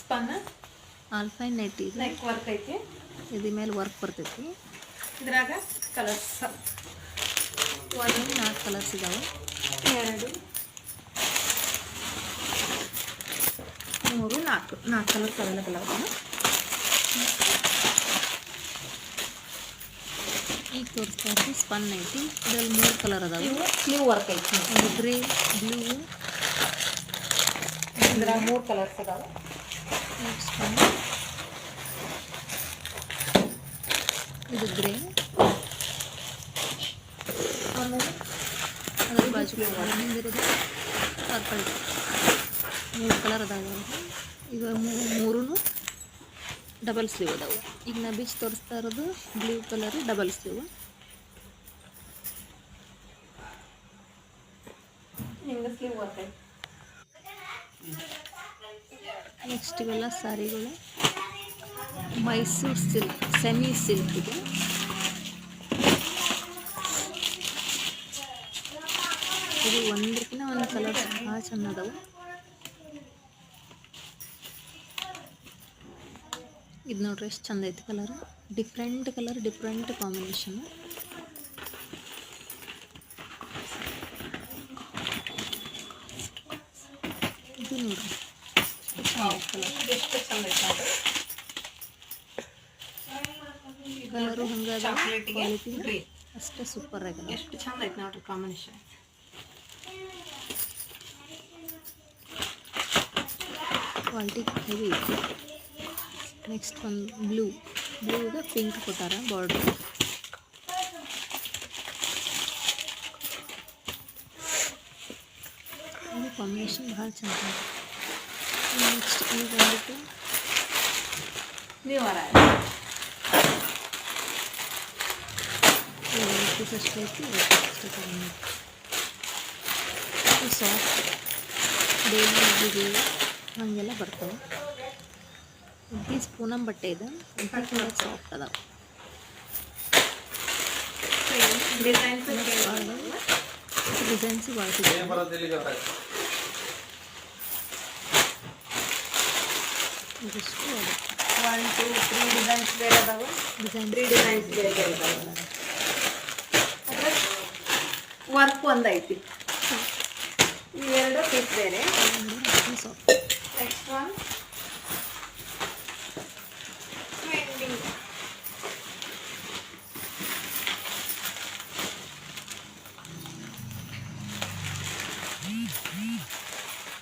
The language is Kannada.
ಸ್ಪನ್ ಆಲ್ಫೈನ್ ನೆಟ್ ಇದು ನೆಕ್ ವರ್ಕ್ ಐತಿ. ಇದ್ರ ಮೇಲೆ ವರ್ಕ್ ಬರ್ತೈತಿ. ಇದ್ರಾಗ ಕಲರ್ಸ್ 4 ಕಲರ್ಸ್ ಇದಾವೆ. 2 3 4 ಕಲರ್ಸ್ ಅವೈಲೇಬಲ್ ಆಗುತ್ತೆ. ಈಗ ತೋರಿಸ್ತಾ ಇರೋದು ಸ್ಪನ್ ಐತಿ. ಇದರಲ್ಲಿ 3 ಕಲರ್ ಅದಾವೆ. ಇವು ಸ್ಲೀವ್ ವರ್ಕ್ ಐತಿ. ಒಂದು ಗ್ರೇ, ಬ್ಲೂ, ಇದ್ರಾಗ 3 ಕಲರ್ಸ್ ಇದಾವೆ. ಸ್ಪನ್ ಇದು ಗ್ರೇ, ಆಮೇಲೆ ಅದ್ರ ಬಾಜು ಹಿಂದಿರೋದು ಪರ್ಪಲ್. 3 ಕಲರ್ ಅದಾವೆ. ಈಗ 3 ಡಬಲ್ ಸ್ಲೀವ್ ಅದಾವೆ. ಈಗ ನಾ ಬೀಚ್ ತೋರಿಸ್ತಾ ಇರೋದು ಬ್ಲೂ ಕಲರ್ ಡಬಲ್ ಸ್ಲೀವ್. ನಿಮ್ಗೆ ಸ್ಲೀವ್ ವರ್ಕ್ ಐತಿ. ನೆಕ್ಸ್ಟ್ ಇವೆಲ್ಲ ಸ್ಯಾರಿಗಳು ಮೈಸೂರು ಸಿಲ್ಕ್, ಸೆಮಿ ಸಿಲ್ಕ್ ಇದೆ. ಇದು ಒಂದಕ್ಕಿಂತ ಒಂದು ಕಲರ್ ಭಾಳ ಚೆಂದ ಅದಾವೆ. ಇದು ನೋಡ್ರಿ ಎಷ್ಟು ಚಂದ ಐತಿ colour. Different colour, different combination. ಇದು ನೋಡ್ರಿ ಎಷ್ಟು ಚಂದ ಐತಿ ನೋಡ್ರಿ. ಕಲರು ಹಂಗೆ ಚಾಕ್ಲೇಟಿಗೆ ಕ್ವಾಲಿಟಿ ಗ್ರೀನ್ ಅಷ್ಟೇ ಸೂಪರ್ ಆಗಿದೆ. ಎಷ್ಟು ಚಂದ ಐತಿ ನೋಡ್ರಿ ಕಾಂಬಿನೇಷನ್. ಕ್ವಾಲಿಟಿ ಹೆವಿ ಐತಿ. ನೆಕ್ಸ್ಟ್ ಒಂದು ಬ್ಲೂಗೆ ಪಿಂಕ್ ಕೊಟ್ಟಾರ ಬಾರ್ಡ್ರ್. ಇದು ಕಾಂಬಿನೇಷನ್ ಭಾಳ ಚಂದ ಐತಿ. ನೆಕ್ಸ್ಟ್ ಈಗ ಬಂದ್ಬಿಟ್ಟು ನೀವು ಪೀಸ್ ಅಷ್ಟು ಐತಿ. ಅಷ್ಟೇ ತಗೊಂಡು ಸಾಫ್ಟ್ ಡೈಲಿ ಯೂಸಿಗೆ ಹಾಗೆಲ್ಲ ಬರ್ತವೆ. ಪೀಸ್ ಪೂನಂ ಬಟ್ಟೆ ಇದೆ. ಸಾಫ್ಟ್ ಅದಾವೆ. ಡಿಸೈನ್ಸ್ ಡಿಸೈನ್ಸ್ ಭಾಳ ಸಿಗ್ತವೆ. 1 2 3 ಡಿಸೈನ್ಸ್ ಬೇರೆ ಅದಾವೆ. ಡಿಸೈನ್ 3 ಡಿಸೈನ್ಸ್ ಬೇರೆ ಬೇರೆ ಇದಾವೆ. ವರ್ಕ್ ಒಂದೈತಿ. ಈ 2 ಪೀಸ್ ಬೇರೆ.